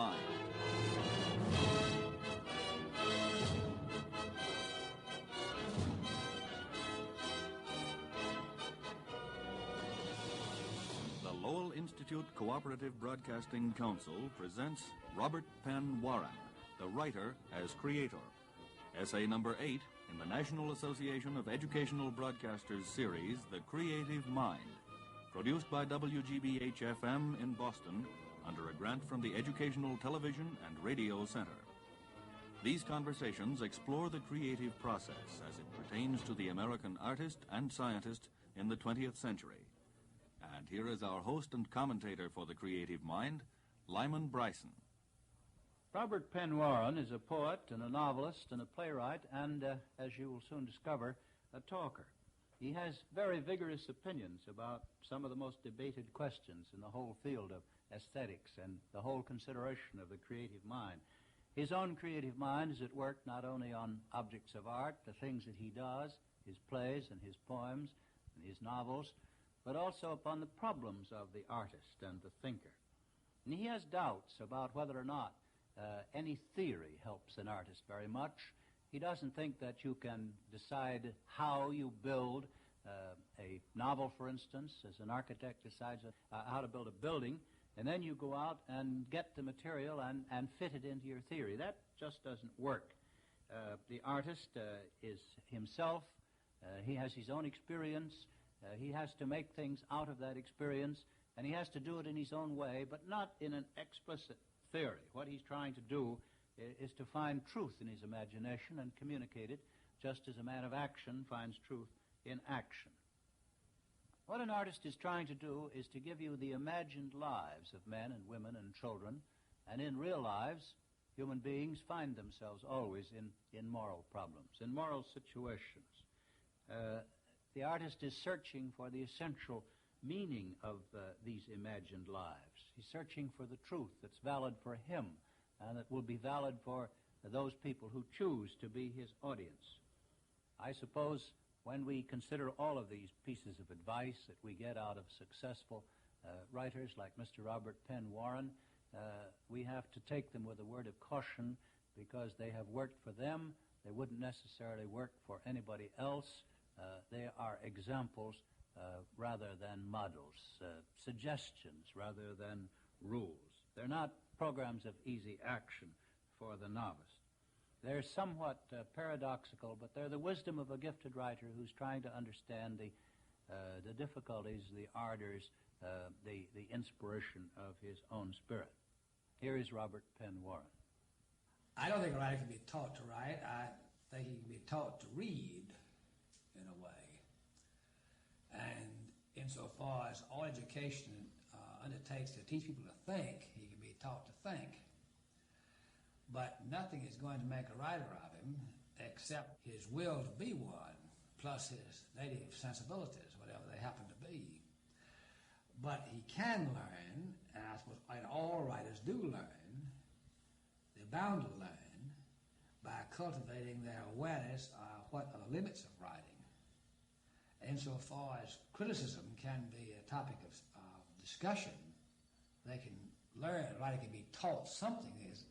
Mind. The Lowell Institute Cooperative Broadcasting Council presents Robert Penn Warren, the writer as creator. Essay number 8 in the National Association of Educational Broadcasters series, The Creative Mind, produced by WGBH-FM in Boston under a grant from the Educational Television and Radio Center. These conversations explore the creative process as it pertains to the American artist and scientist in the 20th century. And here is our host and commentator for The Creative Mind, Lyman Bryson. Robert Penn Warren is a poet and a novelist and a playwright and, as you will soon discover, a talker. He has very vigorous opinions about some of the most debated questions in the whole field of aesthetics and the whole consideration of the creative mind. His own creative mind is at work not only on objects of art, the things that he does, his plays and his poems and his novels, but also upon the problems of the artist and the thinker. And he has doubts about whether or not any theory helps an artist very much. He doesn't think that you can decide how you build a novel, for instance, as an architect decides how to build a building, and then you go out and get the material and fit it into your theory. That just doesn't work. The artist is himself. He has his own experience. He has to make things out of that experience, and he has to do it in his own way, but not in an explicit theory. What he's trying to do is to find truth in his imagination and communicate it, just as a man of action finds truth in action. What an artist is trying to do is to give you the imagined lives of men and women and children, and in real lives, human beings find themselves always in moral problems, in moral situations. The artist is searching for the essential meaning of these imagined lives. He's searching for the truth that's valid for him and that will be valid for those people who choose to be his audience. I suppose when we consider all of these pieces of advice that we get out of successful writers like Mr. Robert Penn Warren, we have to take them with a word of caution because they have worked for them. They wouldn't necessarily work for anybody else. They are examples rather than models, suggestions rather than rules. They're not programs of easy action for the novice. They're somewhat paradoxical, but they're the wisdom of a gifted writer who's trying to understand the difficulties, the ardors, the inspiration of his own spirit. Here is Robert Penn Warren. I don't think a writer can be taught to write. I think he can be taught to read, in a way. And insofar as all education undertakes to teach people to think, he can be taught to think. But nothing is going to make a writer of him except his will to be one, plus his native sensibilities, whatever they happen to be. But he can learn, and I suppose all writers do learn, they're bound to learn, by cultivating their awareness of what are the limits of writing. Insofar as criticism can be a topic of discussion, they can learn, a writer can be taught something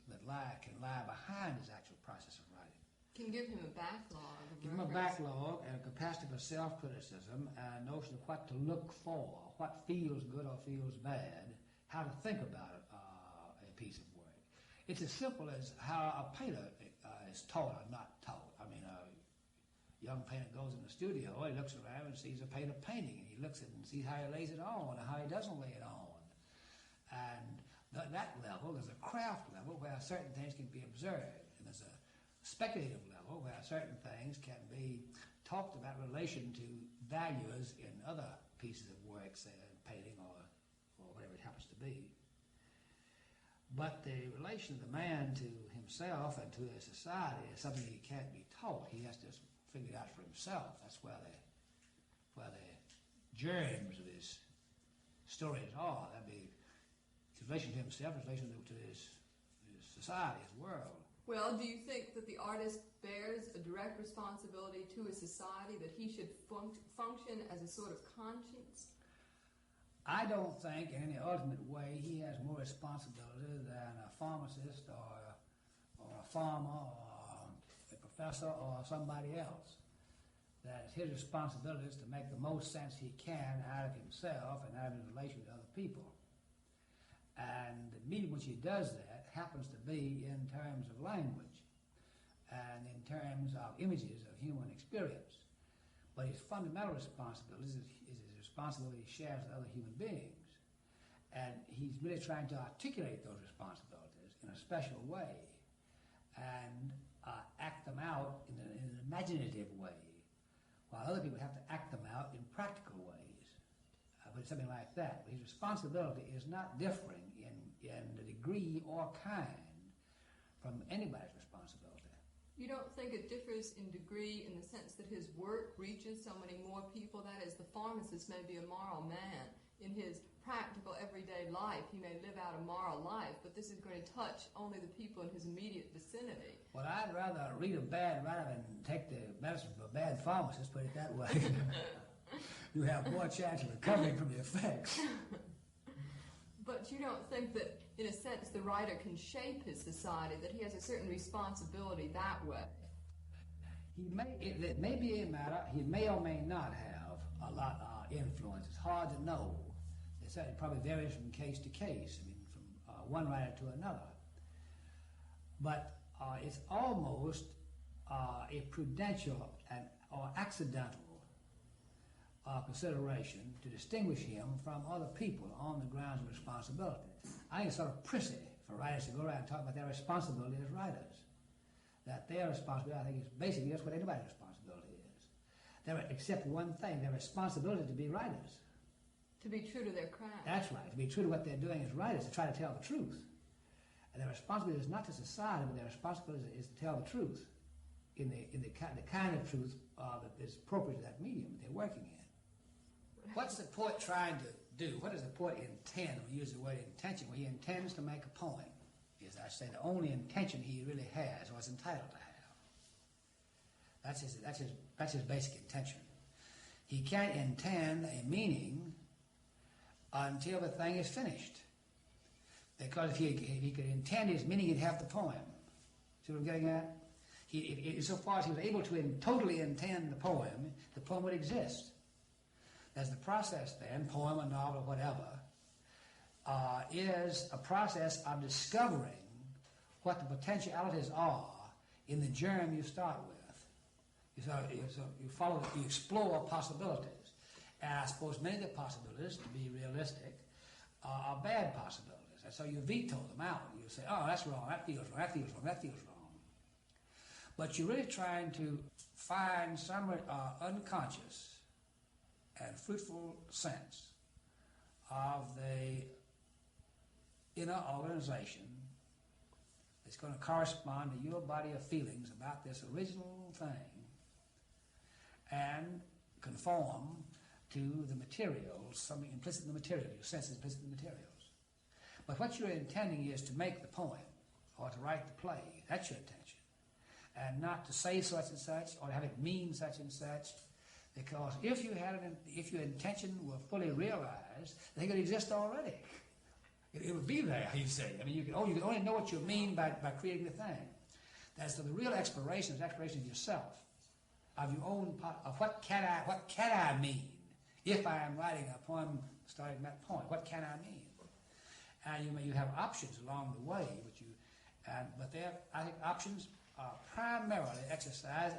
that can lie behind his actual process of writing. Can give him a backlog. Give him a backlog and a capacity for self-criticism and a notion of what to look for, what feels good or feels bad, how to think about a piece of work. It's as simple as how a painter is taught or not taught. I mean, a young painter goes in the studio, he looks around and sees a painter painting, and he looks at it and sees how he lays it on and how he doesn't lay it on. And that level, there's a craft level where certain things can be observed, and there's a speculative level where certain things can be talked about in relation to values in other pieces of work, say painting or whatever it happens to be. But the relation of the man to himself and to his society is something he can't be taught. He has to figure it out for himself. That's where the germs of his stories are. That'd be his relation to himself, his relation to his society, his world. Well, do you think that the artist bears a direct responsibility to his society, that he should function as a sort of conscience? I don't think in any ultimate way he has more responsibility than a pharmacist or a farmer or a professor or somebody else. That it's his responsibility is to make the most sense he can out of himself and out of his relation to other people. And the medium which he does that happens to be in terms of language and in terms of images of human experience. But his fundamental responsibility is his responsibility he shares with other human beings. And he's really trying to articulate those responsibilities in a special way and act them out in an imaginative way, while other people have to act them out in practical ways. But it's something like that. But his responsibility is not differing in the degree or kind from anybody's responsibility. You don't think it differs in degree in the sense that his work reaches so many more people? That is, the pharmacist may be a moral man. In his practical everyday life, he may live out a moral life, but this is going to touch only the people in his immediate vicinity. Well, I'd rather read a bad writer than take the medicine for a bad pharmacist, put it that way. You have more chance of recovering from the effects. But you don't think that, in a sense, the writer can shape his society, that he has a certain responsibility that way? It may be a matter, he may or may not have a lot of influence. It's hard to know. It probably varies from case to case, from one writer to another. But it's almost a prudential or accidental consideration to distinguish him from other people on the grounds of responsibility. I think it's sort of prissy for writers to go around and talk about their responsibility as writers. That their responsibility, I think, is basically just what anybody's responsibility is. Except one thing, their responsibility to be writers. To be true to their craft. That's right, to be true to what they're doing as writers, to try to tell the truth. And their responsibility is not to society, but their responsibility is to tell the truth in the kind of truth that is appropriate to that medium that they're working in. What's the poet trying to do? What does the poet intend when we use the word intention? Well, he intends to make a poem. Is, I say, the only intention he really has, or is entitled to have. That's his basic intention. He can't intend a meaning until the thing is finished. Because if he could intend his meaning, he'd have the poem. See what I'm getting at? So far as he was able to totally intend the poem would exist. As the process then, poem, a novel, whatever, is a process of discovering what the potentialities are in the germ you start with. You explore possibilities. And I suppose many of the possibilities, to be realistic, are bad possibilities. And so you veto them out. You say, oh, that's wrong, that feels wrong, that feels wrong, that feels wrong. But you're really trying to find some unconscious and fruitful sense of the inner organization that's going to correspond to your body of feelings about this original thing and conform to the materials, something implicit in the material, your sense is implicit in the materials. But what you're intending is to make the poem or to write the play. That's your intention. And not to say such and such or to have it mean such and such. Because if your intention were fully realized, they could exist already. It would be there, you say. I mean, you can only know what you mean by creating the thing. That's the real exploration is exploration of yourself, of your own part, of what can I mean if I am writing a poem starting from that point. What can I mean? And you have options along the way, but I think options are primarily exercised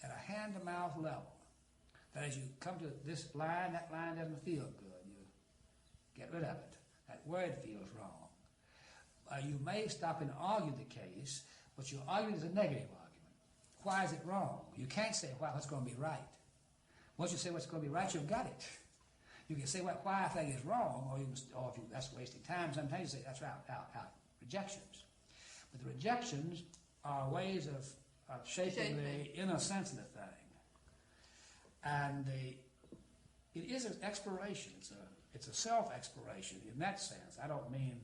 at a hand-to-mouth level. That as you come to this line, that line doesn't feel good. You get rid of it. That word feels wrong. You may stop and argue the case, but your argument is a negative argument. Why is it wrong? You can't say what's going to be right. Once you say what's going to be right, you've got it. You can say why a thing is wrong, or if that's wasting time. Sometimes you say that's out. Rejections. But the rejections are ways of shaping the inner sense of the thing. And it is an exploration. It's a self-exploration in that sense. I don't mean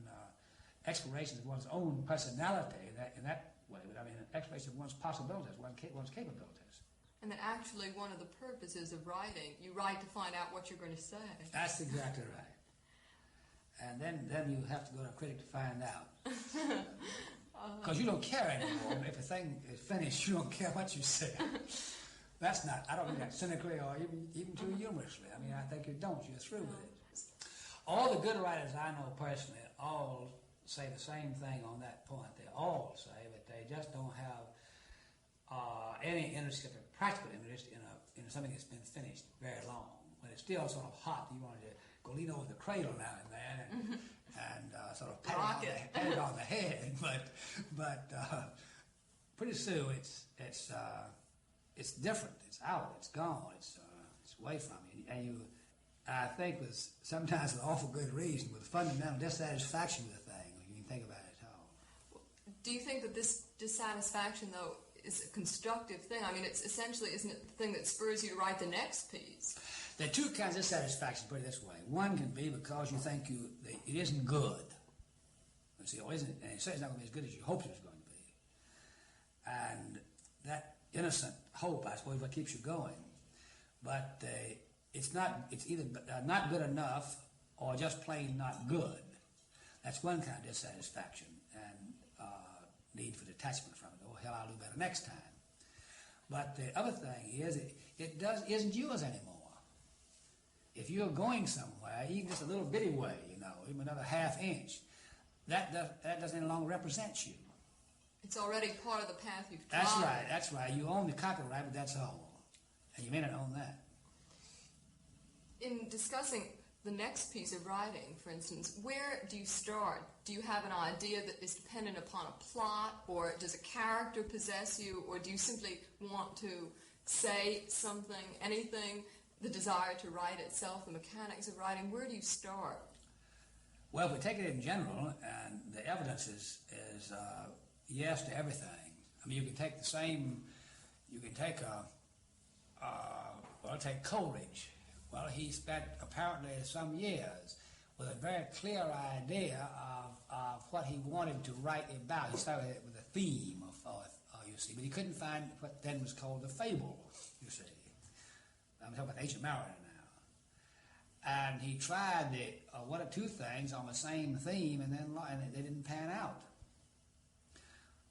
exploration of one's own personality in that way, but I mean an exploration of one's possibilities, one's capabilities. And that actually one of the purposes of writing, you write to find out what you're going to say. That's exactly right. And then you have to go to a critic to find out. Because you don't care anymore. If a thing is finished, you don't care what you say. That's not, I don't mean that cynically or even too humorously. I mean, I think you don't. You're through with it. All the good writers I know personally all say the same thing on that point. They all say that they just don't have any interest, practical interest in something that's been finished very long. When it's still sort of hot, you want to go lean over the cradle now and then and sort of pat it on the head. But pretty soon it's different. It's out. It's gone. It's away from you. And I think with sometimes with awful good reason, with fundamental dissatisfaction with the thing, when you think about it at all. Do you think that this dissatisfaction, though, is a constructive thing? I mean, it's essentially, isn't it the thing that spurs you to write the next piece? There are two kinds of dissatisfaction, put it this way. One can be because you think it isn't good. You see, or isn't it? And you say it's not going to be as good as you hoped it was going to be. And that innocent hope, I suppose, what keeps you going. But it's either not good enough or just plain not good. That's one kind of dissatisfaction and need for detachment from it. Oh, hell, I'll do better next time. But the other thing is it isn't yours anymore. If you're going somewhere, even just a little bitty way, even another half inch, that doesn't any longer represent you. It's already part of the path you've trod. That's right. You own the copyright, but that's all. And you may not own that. In discussing the next piece of writing, for instance, where do you start? Do you have an idea that is dependent upon a plot, or does a character possess you, or do you simply want to say something, anything, the desire to write itself, the mechanics of writing? Where do you start? Well, if we take it in general, and the evidence is yes to everything. I mean, you can take take Coleridge. Well, he spent apparently some years with a very clear idea of what he wanted to write about. He started with a theme, you see, but he couldn't find what then was called the fable, you see. I'm talking about ancient Mariner now. And he tried one or two things on the same theme, and they didn't pan out.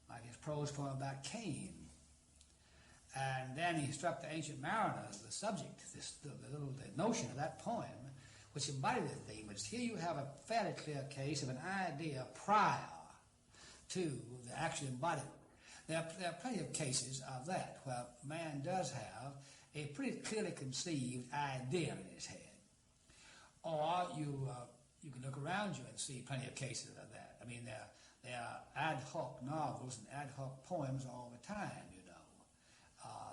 Like his prose poem about Cain. And then he struck the ancient Mariner, the subject, the notion of that poem, which embodied the theme. But here you have a fairly clear case of an idea prior to the actual embodiment. There are plenty of cases of that where man does have a pretty clearly conceived idea in his head. Or you can look around you and see plenty of cases of that. I mean, there are ad hoc novels and ad hoc poems all the time,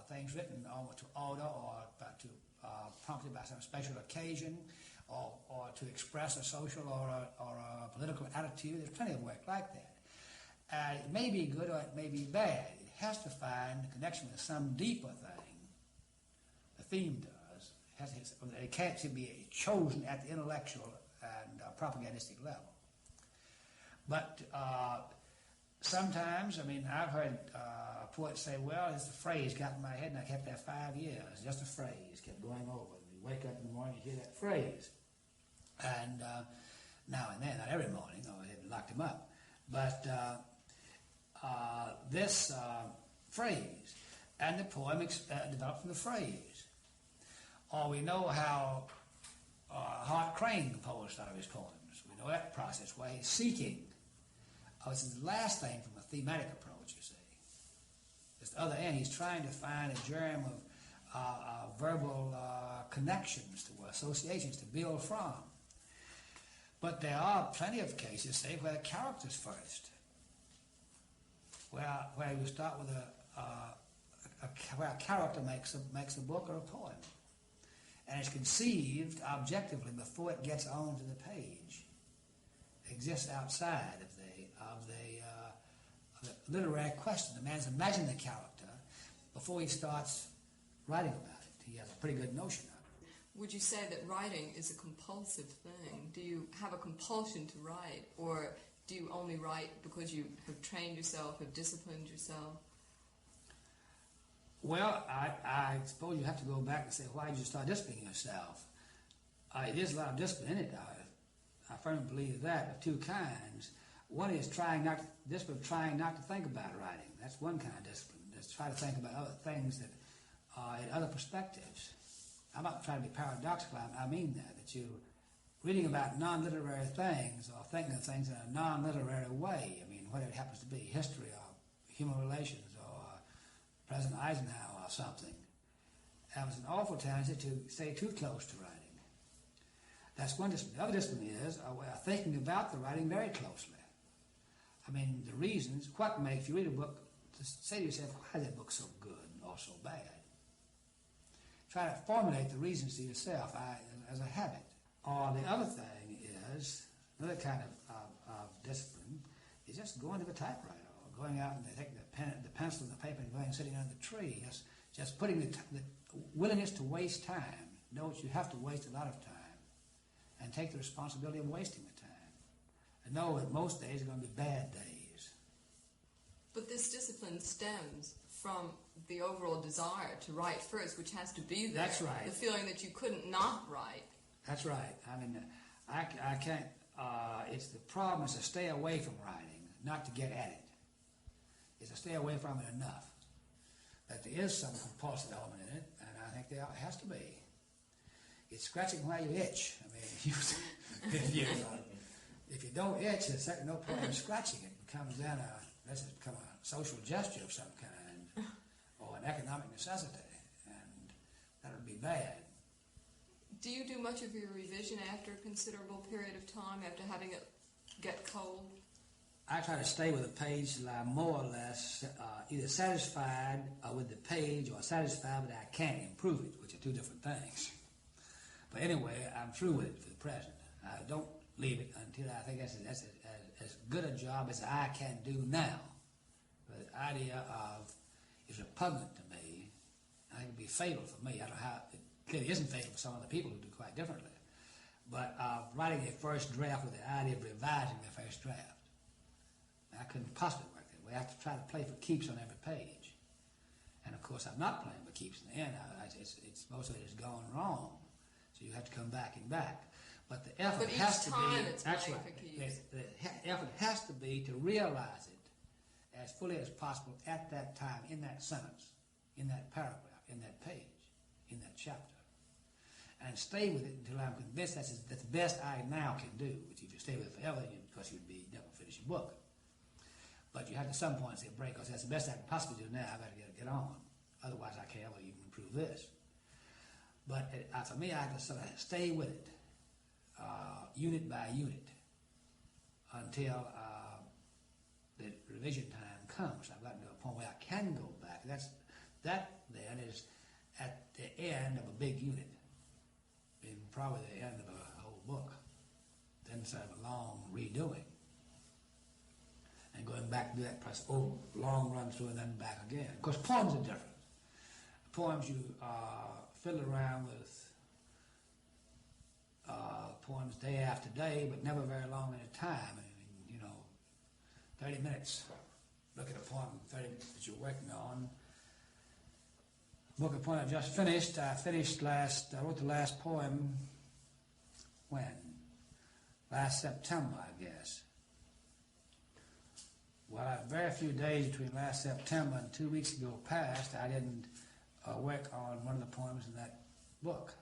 things written almost to order or prompted by some special occasion or to express a social or a political attitude. There's plenty of work like that. It may be good or it may be bad. It has to find a connection with some deeper thing. The theme does. It can't be chosen at the intellectual and propagandistic level. But sometimes, I mean, I've heard poets say, well, it's the phrase got in my head and I kept that 5 years. Just a phrase kept going over. You wake up in the morning, you hear that phrase. And now and then, not every morning, I had locked him up. But this phrase and the poem developed from the phrase. Or we know how Hart Crane composed some of his poems. We know that process where he's seeking. This is the last thing from a thematic approach, you see. At the other end, he's trying to find a germ of verbal connections to associations to build from. But there are plenty of cases, say, where the character's first. Where you start with where a character makes a book or a poem. And it's conceived objectively before it gets onto the page. It exists outside of the literary question. The man's imagined the character before he starts writing about it. He has a pretty good notion of it. Would you say that writing is a compulsive thing? Do you have a compulsion to write, or do you only write because you have trained yourself, have disciplined yourself? Well, I suppose you have to go back and say, why did you start disciplining yourself? There's a lot of discipline in it. I firmly believe that, of two kinds. One is discipline of trying not to think about writing. That's one kind of discipline. Just try to think about other things that in other perspectives. I'm not trying to be paradoxical. I mean that you're reading about non-literary things or thinking of things in a non-literary way. I mean, whether it happens to be history or human relations or President Eisenhower or something. That was an awful tendency to stay too close to writing. That's one discipline. The other discipline is thinking about the writing very closely. I mean, the reasons, what makes you read a book, to say to yourself, why is that book so good or so bad? Try to formulate the reasons to yourself as a habit. Or the other thing is, another kind of discipline, is just going to the typewriter or going out and taking the pencil and the paper and going and sitting under the tree. Just putting the willingness to waste time. Know that you have to waste a lot of time and take the responsibility of wasting the time. And know that most days are going to be bad days. But this discipline stems from the overall desire to write first, which has to be there. That's right. The feeling that you couldn't not write. That's right. I mean, I can't, it's the problem is to stay away from writing, not to get at it. It's to stay away from it enough. That there is some compulsive element in it, and I think there has to be. It's scratching while you itch. I mean, if you don't itch, there's no point in scratching it. It becomes then unless it's become a social gesture of some kind, or an economic necessity, and that would be bad. Do you do much of your revision after a considerable period of time, after having it get cold? I try to stay with a page till I'm more or less either satisfied with the page or satisfied that I can't improve it, which are two different things. But anyway, I'm through with it for the present. I don't leave it until I think that's as good a job as I can do now. But the idea of is repugnant to me. I think it would be fatal for me. I don't know how. It clearly isn't fatal for some other people who do quite differently. But writing a first draft with the idea of revising the first draft, I couldn't possibly work that way. I have to try to play for keeps on every page. And of course, I'm not playing for keeps in the end. It's most of it has gone wrong. So you have to come back and back. But the effort has to be. That's right. The effort has to be to realize it as fully as possible at that time, in that sentence, in that paragraph, in that page, in that chapter, and stay with it until I'm convinced that's the best I now can do. Which if you stay with it forever, because you'd be never finish your book. But you have to at some point say a break, because that's the best I can possibly do now. I've got to get on. Otherwise, I can't ever even improve this. But for me, I have to sort of stay with it, unit by unit, until the revision time comes. I've gotten to a point where I can go back. That then is at the end of a big unit, and probably the end of a whole book. Then sort of a long redoing. And going back to do that process, long run through and then back again. Of course, poems are different. Poems you fiddle around with poems day after day, but never very long at a time. I mean, 30 minutes. Look at a poem, 30 minutes that you're working on. Book of poem I just finished. I wrote the last poem when? Last September, I guess. Well, very few days between last September and 2 weeks ago passed, I didn't work on one of the poems in that book.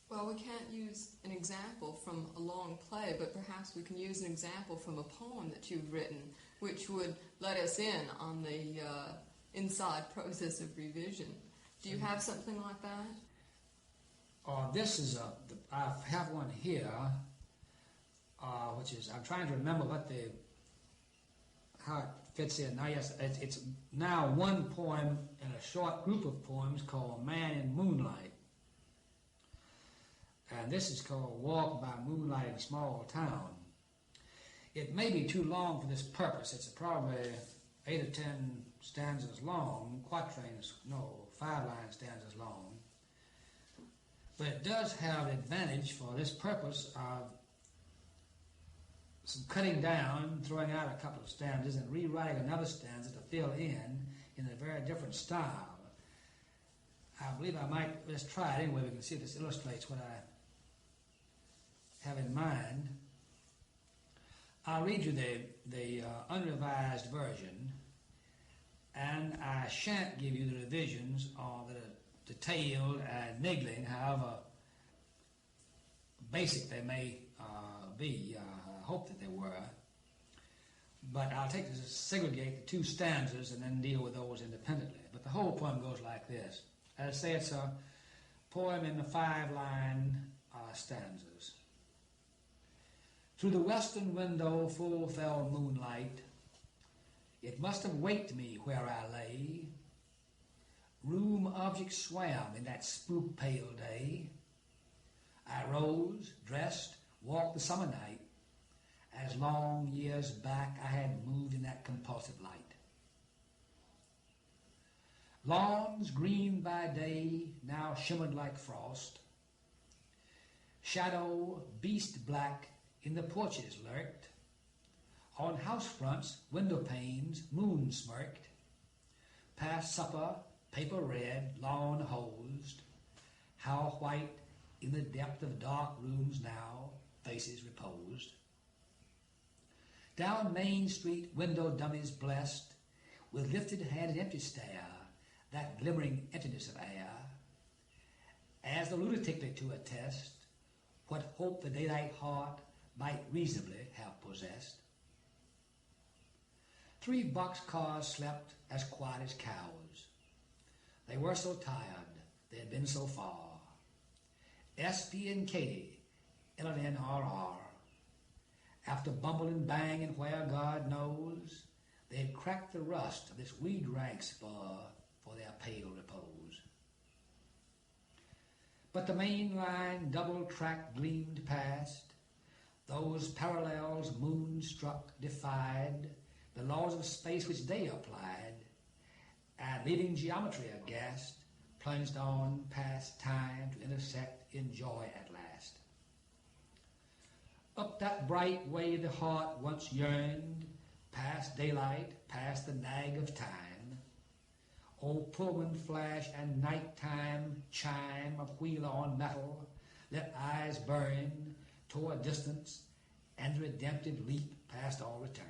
Well, we can't use an example from a long play, but perhaps we can use an example from a poem that you've written, which would let us in on the inside process of revision. Do you have something like that? This is I have one here, which is, I'm trying to remember how it fits in. Now, yes, it's now one poem in a short group of poems called Man in Moonlight. And this is called Walk by Moonlight in a Small Town. It may be too long for this purpose. It's probably 8 or 10 stanzas long, quatrains, 5-line stanzas long. But it does have an advantage for this purpose of some cutting down, throwing out a couple of stanzas, and rewriting another stanza to fill in a very different style. I believe I might, let's try it anyway, we can see if this illustrates what I have in mind. I'll read you the unrevised version, and I shan't give you the revisions that are detailed and niggling, however basic they may be. I hope that they were. But I'll segregate the two stanzas and then deal with those independently. But the whole poem goes like this. As I say, it's a poem in the 5-line stanzas. Through the western window full fell moonlight. It must have waked me where I lay. Room objects swam in that spook pale day. I rose, dressed, walked the summer night, as long years back I had moved in that compulsive light. Lawns green by day now shimmered like frost. Shadow, beast black, in the porches lurked. On house fronts, window panes, moon smirked. Past supper, paper red, lawn hosed. How white in the depth of dark rooms now, faces reposed. Down Main Street, window dummies blessed, with lifted hand and empty stare, that glimmering emptiness of air, as the lunatically to attest what hope the daylight heart might reasonably have possessed. 3 boxcars slept as quiet as cows. They were so tired, they had been so far. SP and Katie, LNRR. After bumble and bang and where God knows, they had cracked the rust of this weed rank spur for their pale repose. But the main line double track gleamed past. Those parallels moonstruck defied the laws of space which they applied, and leaving geometry aghast, plunged on past time to intersect in joy at last. Up that bright way the heart once yearned, past daylight, past the nag of time. Old Pullman flash and nighttime chime of wheel on metal, let eyes burn toward distance and the redemptive leap past all return.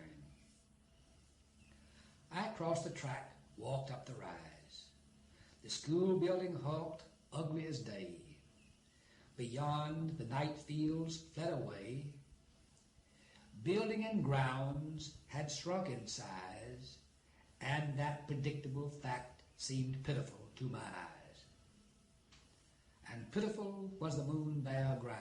I crossed the track, walked up the rise. The school building hulked, ugly as day. Beyond, the night fields fled away. Building and grounds had shrunk in size, and that predictable fact seemed pitiful to my eyes. And pitiful was the moon-bare ground.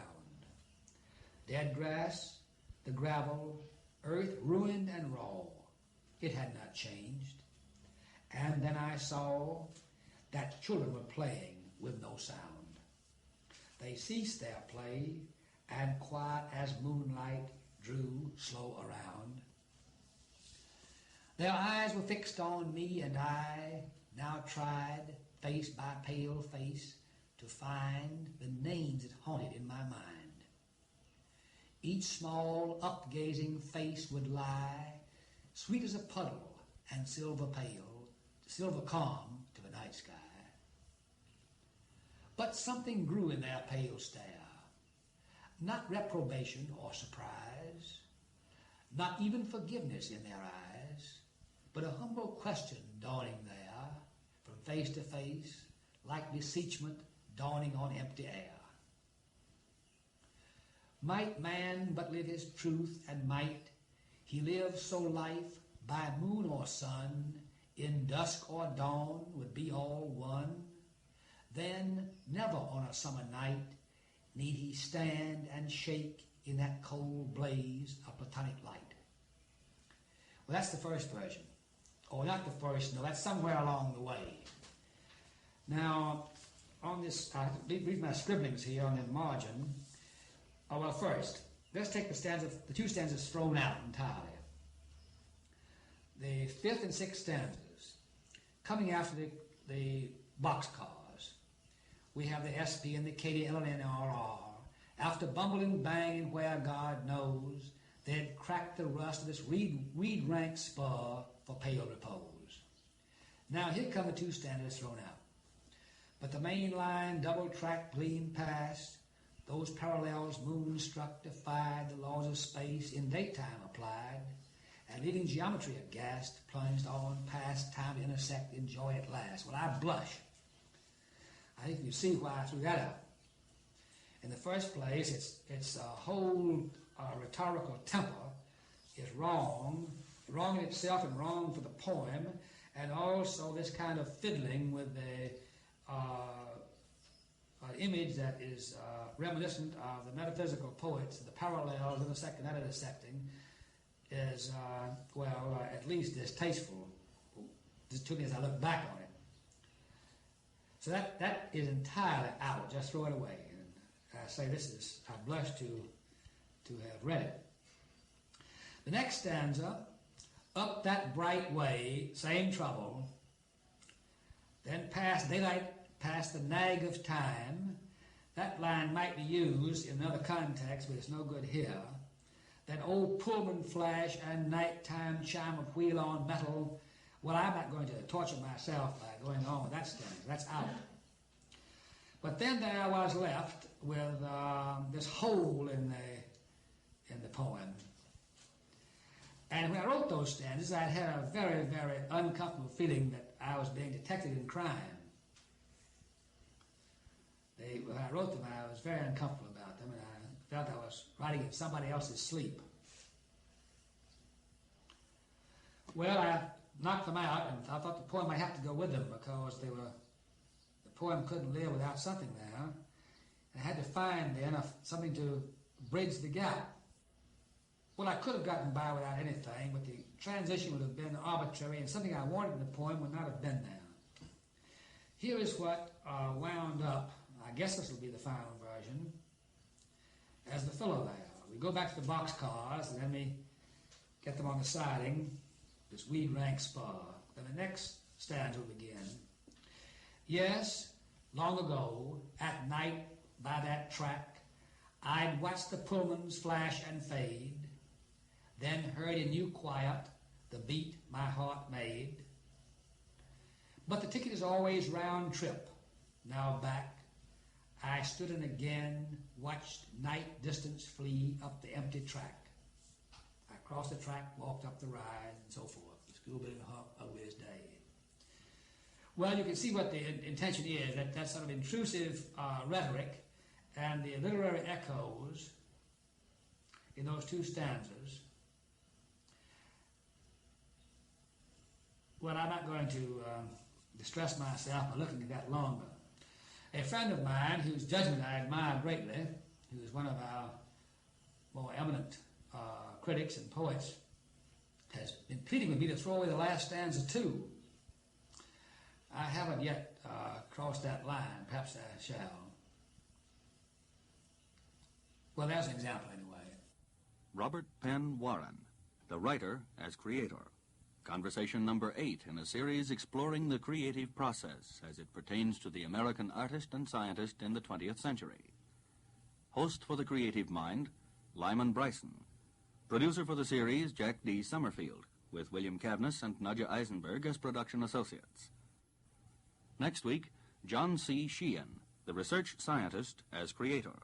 Dead grass, the gravel, earth ruined and raw. It had not changed. And then I saw that children were playing with no sound. They ceased their play, and quiet as moonlight drew slow around. Their eyes were fixed on me, and I now tried, face by pale face, to find the names that haunted in my mind. Each small, upgazing face would lie, sweet as a puddle and silver pale, silver calm to the night sky. But something grew in their pale stare, not reprobation or surprise, not even forgiveness in their eyes, but a humble question dawning there, from face to face, like beseechment dawning on empty air. Might man but live his truth, and might he live so life, by moon or sun, in dusk or dawn, would be all one, then never on a summer night need he stand and shake in that cold blaze of platonic light. Well, that's the first version. Or not the first, no, that's somewhere along the way. Now, on this, I read my scribblings here on the margin. Oh, well, first, let's take the 2 stanzas thrown out entirely. The 5th and 6th stanzas, coming after the boxcars, we have the SP and the KDLNRR. After bumbling and banging where God knows, they had cracked the rust of this weed rank spur for pale repose. Now here come the 2 stanzas thrown out. But the main line, double track, gleamed past. Those parallels moonstruck defied, the laws of space in daytime applied, and leaving geometry aghast, plunged on past time to intersect in joy at last. Well, I blush. I think you see why I threw that out. In the first place, its whole rhetorical temper is wrong in itself and wrong for the poem, and also this kind of fiddling with the image that is reminiscent of the metaphysical poets, the parallels intersecting and intersecting, is, at least distasteful to me as I look back on it. So that is entirely out. Just throw it away. And I say I blush to have read it. The next stanza, up that bright way, same trouble, then past daylight, past the nag of time. That line might be used in another context, but it's no good here. That old Pullman flash and nighttime chime of wheel on metal. Well, I'm not going to torture myself by going on with that stanza. That's out. But then there I was left with this hole in the poem. And when I wrote those stanzas, I had a very, very uncomfortable feeling that I was being detected in crime. When I wrote them, I was very uncomfortable about them, and I felt I was writing in somebody else's sleep. Well, I knocked them out, and I thought the poem might have to go with them because the poem couldn't live without something there. I had to find then something to bridge the gap. Well, I could have gotten by without anything, but the transition would have been arbitrary, and something I wanted in the poem would not have been there. Here is what wound up. I guess this will be the final version, as the filler there. We go back to the boxcars, and then we get them on the siding, this weed rank spar. Then the next stanza will begin. Yes, long ago, at night by that track, I'd watched the Pullmans flash and fade, then heard in new quiet the beat my heart made. But the ticket is always round trip. Now back, I stood and again watched night distance flee up the empty track. I crossed the track, walked up the ride, and so forth. The school building hop, ugly as day. Well, you can see what the intention is, that sort of intrusive rhetoric and the literary echoes in those two stanzas. Well, I'm not going to distress myself by looking at that longer. A friend of mine, whose judgment I admire greatly, who is one of our more eminent critics and poets, has been pleading with me to throw away the last stanza too. I haven't yet crossed that line. Perhaps I shall. Well, there's an example anyway. Robert Penn Warren, the writer as creator. Conversation number 8 in a series exploring the creative process as it pertains to the American artist and scientist in the 20th century. Host for The Creative Mind, Lyman Bryson. Producer for the series, Jack D. Summerfield, with William Cavness and Nadja Eisenberg as production associates. Next week, John C. Sheehan, the research scientist as creator.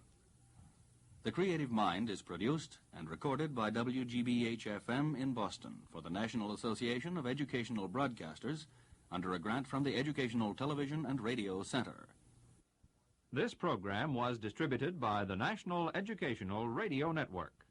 The Creative Mind is produced and recorded by WGBH-FM in Boston for the National Association of Educational Broadcasters under a grant from the Educational Television and Radio Center. This program was distributed by the National Educational Radio Network.